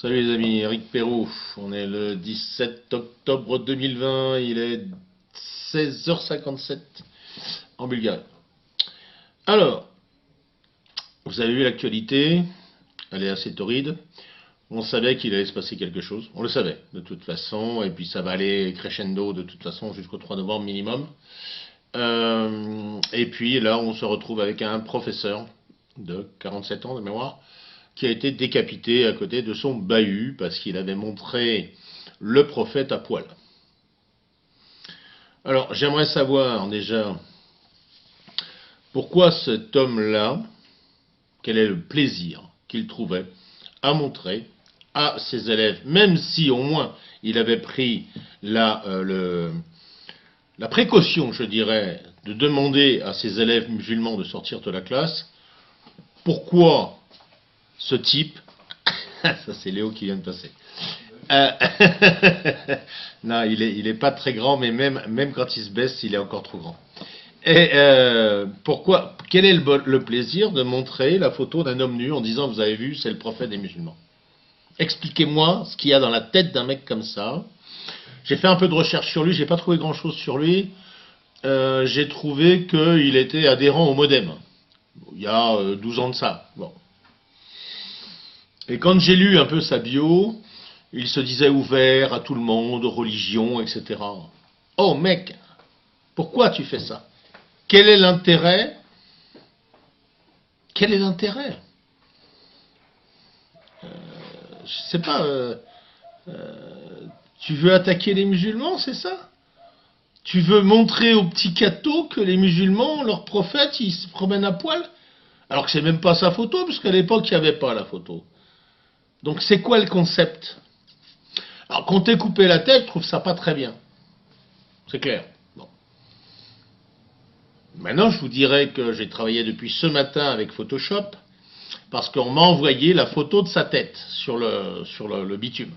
Salut les amis, Eric Perrault. On est le 17 octobre 2020, il est 16h57 en Bulgarie. Alors, vous avez vu l'actualité, elle est assez torride. On savait qu'il allait se passer quelque chose, on le savait de toute façon, et puis ça va aller crescendo de toute façon jusqu'au 3 novembre minimum. Et puis là, on se retrouve avec un professeur de 47 ans de mémoire qui a été décapité à côté de son bahut parce qu'il avait montré le prophète à poil. Alors, j'aimerais savoir déjà pourquoi cet homme-là, quel est le plaisir qu'il trouvait à montrer à ses élèves, même si au moins il avait pris la précaution, je dirais, de demander à ses élèves musulmans de sortir de la classe. Pourquoi ce type, ça c'est Léo qui vient de passer, non, il est pas très grand, mais même quand il se baisse, il est encore trop grand. Et pourquoi, quel est le plaisir de montrer la photo d'un homme nu en disant, vous avez vu, c'est le prophète des musulmans? Expliquez-moi ce qu'il y a dans la tête d'un mec comme ça. J'ai fait un peu de recherche sur lui, j'ai pas trouvé grand chose sur lui. J'ai trouvé qu'il était adhérent au Modem. Il y a 12 ans de ça. Bon. Et quand j'ai lu un peu sa bio, il se disait ouvert à tout le monde, aux religions, etc. Oh mec, pourquoi tu fais ça? Quel est l'intérêt? Quel est l'intérêt? Je sais pas. Tu veux attaquer les musulmans, c'est ça? Tu veux montrer aux petits cathos que les musulmans, leurs prophètes, ils se promènent à poil? Alors que c'est même pas sa photo, parce qu'à l'époque, il n'y avait pas la photo. Donc c'est quoi le concept? Alors qu'on t'ait coupé la tête, je trouve ça pas très bien. C'est clair. Bon. Maintenant, je vous dirais que j'ai travaillé depuis ce matin avec Photoshop, parce qu'on m'a envoyé la photo de sa tête sur le bitume.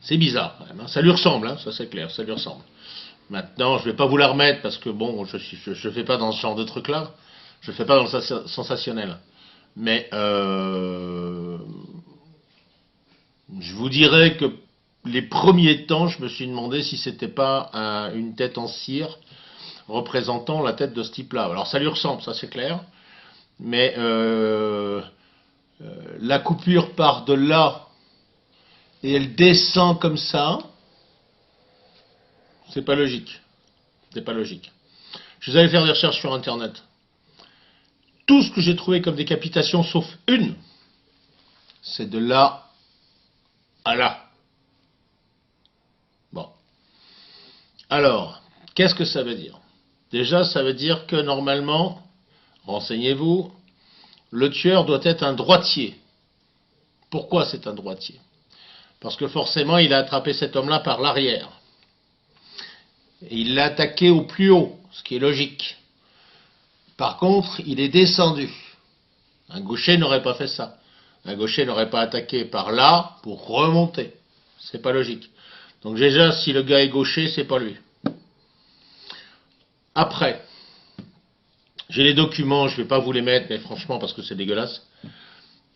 C'est bizarre quand même, hein. Ça lui ressemble, hein, ça c'est clair, ça lui ressemble. Maintenant, je ne vais pas vous la remettre parce que bon, je ne fais pas dans ce genre de truc-là, je ne fais pas dans le sensationnel. Mais je vous dirais que les premiers temps, je me suis demandé si c'était pas une tête en cire représentant la tête de ce type-là. Alors ça lui ressemble, ça c'est clair, mais la coupure part de là et elle descend comme ça, c'est pas logique. C'est pas logique. Je suis allé faire des recherches sur Internet. Tout ce que j'ai trouvé comme décapitation, sauf une, c'est de là à là. Bon. Alors, qu'est-ce que ça veut dire? Déjà, ça veut dire que normalement, renseignez-vous, le tueur doit être un droitier. Pourquoi c'est un droitier? Parce que forcément, il a attrapé cet homme-là par l'arrière. Et il l'a attaqué au plus haut, ce qui est logique. Par contre, il est descendu. Un gaucher n'aurait pas fait ça. Un gaucher n'aurait pas attaqué par là pour remonter. C'est pas logique. Donc déjà, si le gars est gaucher, c'est pas lui. Après, j'ai les documents, je vais pas vous les mettre, mais franchement, parce que c'est dégueulasse.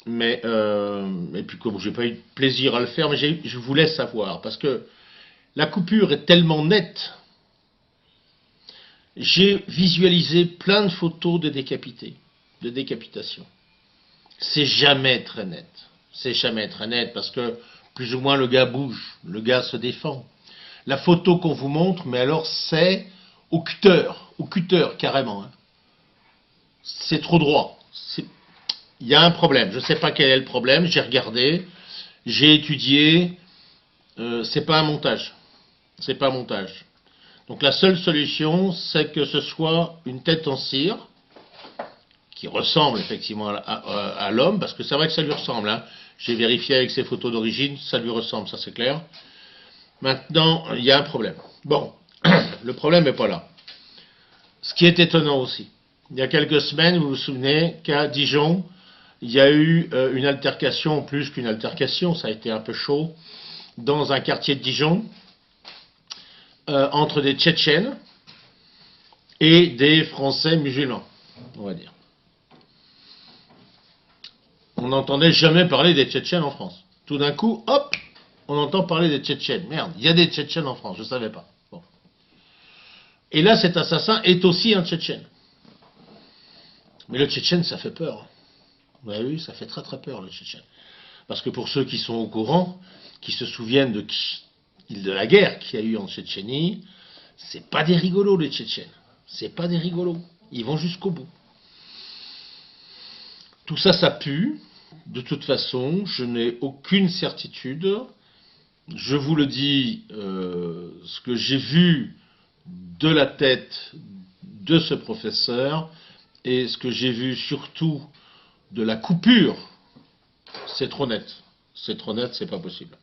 Mais et puis comme j'ai pas eu de plaisir à le faire, mais je voulais savoir parce que la coupure est tellement nette. J'ai visualisé plein de photos de décapités, de décapitation. C'est jamais très net. C'est jamais très net parce que plus ou moins le gars bouge, le gars se défend. La photo qu'on vous montre, mais alors c'est au cutter carrément. Hein. C'est trop droit. Il y a un problème. Je ne sais pas quel est le problème. J'ai regardé, j'ai étudié. C'est pas un montage. C'est pas un montage. Donc la seule solution, c'est que ce soit une tête en cire qui ressemble effectivement à l'homme, parce que c'est vrai que ça lui ressemble. Hein. J'ai vérifié avec ses photos d'origine, ça lui ressemble, ça c'est clair. Maintenant, il y a un problème. Bon, le problème n'est pas là. Ce qui est étonnant aussi, il y a quelques semaines, vous vous souvenez qu'à Dijon, il y a eu une altercation, plus qu'une altercation, ça a été un peu chaud, dans un quartier de Dijon, entre des Tchétchènes et des Français musulmans, on va dire. on n'entendait jamais parler des Tchétchènes en France. Tout d'un coup, hop, on entend parler des Tchétchènes. Merde, il y a des Tchétchènes en France, je ne savais pas. Bon. Et là, cet assassin est aussi un Tchétchène. Mais le Tchétchène, ça fait peur. Vous avez vu, ça fait très très peur, le Tchétchène. Parce que pour ceux qui sont au courant, qui se souviennent de la guerre qu'il y a eu en Tchétchénie, c'est pas des rigolos, les Tchétchènes. C'est pas des rigolos. Ils vont jusqu'au bout. Tout ça, ça pue. De toute façon, je n'ai aucune certitude. Je vous le dis, ce que j'ai vu de la tête de ce professeur et ce que j'ai vu surtout de la coupure, c'est trop net. C'est trop net, c'est pas possible.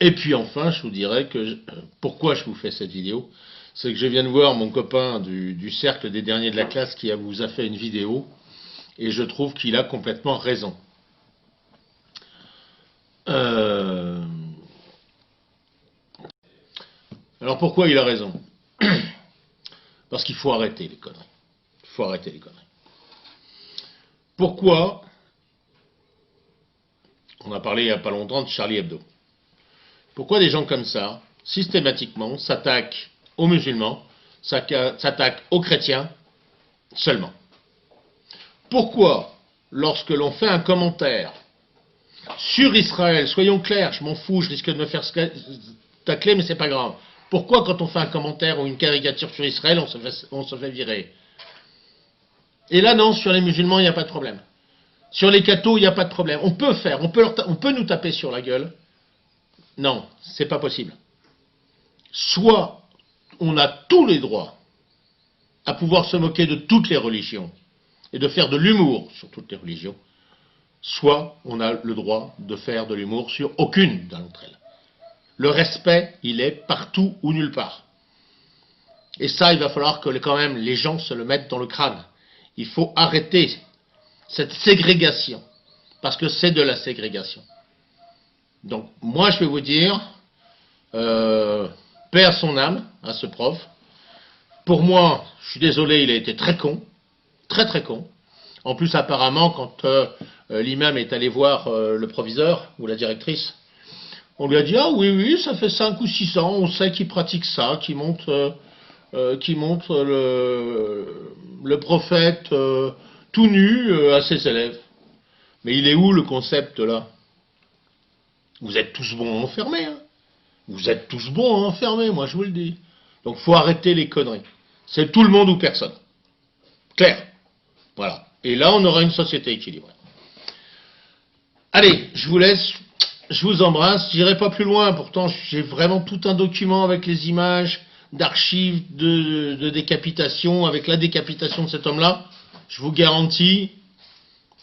Et puis enfin, je vous dirais que pourquoi je vous fais cette vidéo, c'est que je viens de voir mon copain du cercle des derniers de la classe qui vous a fait une vidéo, et je trouve qu'il a complètement raison. Alors pourquoi il a raison? Parce qu'il faut arrêter les conneries. Il faut arrêter les conneries. Pourquoi? On a parlé il n'y a pas longtemps de Charlie Hebdo. Pourquoi des gens comme ça, systématiquement, s'attaquent aux musulmans, s'attaquent aux chrétiens seulement? Pourquoi, lorsque l'on fait un commentaire sur Israël, soyons clairs, je m'en fous, je risque de me faire tacler, mais c'est pas grave. Pourquoi, quand on fait un commentaire ou une caricature sur Israël, on se fait virer? Et là, non, sur les musulmans, il n'y a pas de problème. Sur les cathos, il n'y a pas de problème. On peut nous taper sur la gueule. Non, c'est pas possible. Soit on a tous les droits à pouvoir se moquer de toutes les religions et de faire de l'humour sur toutes les religions, soit on a le droit de faire de l'humour sur aucune d'entre elles. Le respect, il est partout ou nulle part. Et ça, il va falloir que quand même les gens se le mettent dans le crâne. Il faut arrêter cette ségrégation, parce que c'est de la ségrégation. Donc, moi, je vais vous dire, paix à son âme, à ce prof. Pour moi, je suis désolé, il a été très con, très très con. En plus, apparemment, quand l'imam est allé voir le proviseur ou la directrice, on lui a dit « Ah oui, oui, ça fait 5 ou 6 ans, on sait qu'il pratique ça, qu'il montre le prophète tout nu à ses élèves. » Mais il est où le concept là? Vous êtes tous bons à enfermer. Hein. Vous êtes tous bons à enfermer, moi je vous le dis. Donc il faut arrêter les conneries. C'est tout le monde ou personne. Clair. Voilà. Et là, on aura une société équilibrée. Allez, je vous laisse. Je vous embrasse. J'irai pas plus loin. Pourtant, j'ai vraiment tout un document avec les images d'archives de décapitation, avec la décapitation de cet homme-là. Je vous garantis,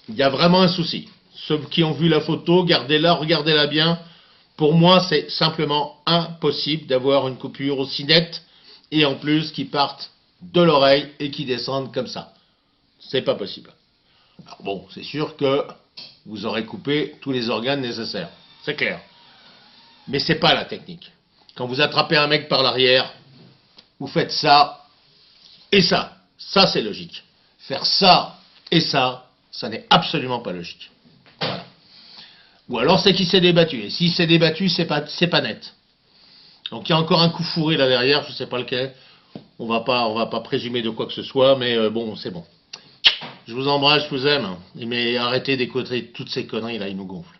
il y a vraiment un souci. Ceux qui ont vu la photo, gardez-la, regardez-la bien. Pour moi, c'est simplement impossible d'avoir une coupure aussi nette et en plus qui partent de l'oreille et qui descendent comme ça. C'est pas possible. Alors bon, c'est sûr que vous aurez coupé tous les organes nécessaires. C'est clair. Mais c'est pas la technique. Quand vous attrapez un mec par l'arrière, vous faites ça et ça. Ça, c'est logique. Faire ça et ça n'est absolument pas logique. Voilà. Ou alors c'est qu'il s'est débattu. Et s'il s'est débattu, c'est pas net. Donc il y a encore un coup fourré là derrière, je ne sais pas lequel. On va pas présumer de quoi que ce soit, mais bon, c'est bon. Je vous embrasse, je vous aime. Mais arrêtez d'écouter toutes ces conneries là, ils nous gonflent.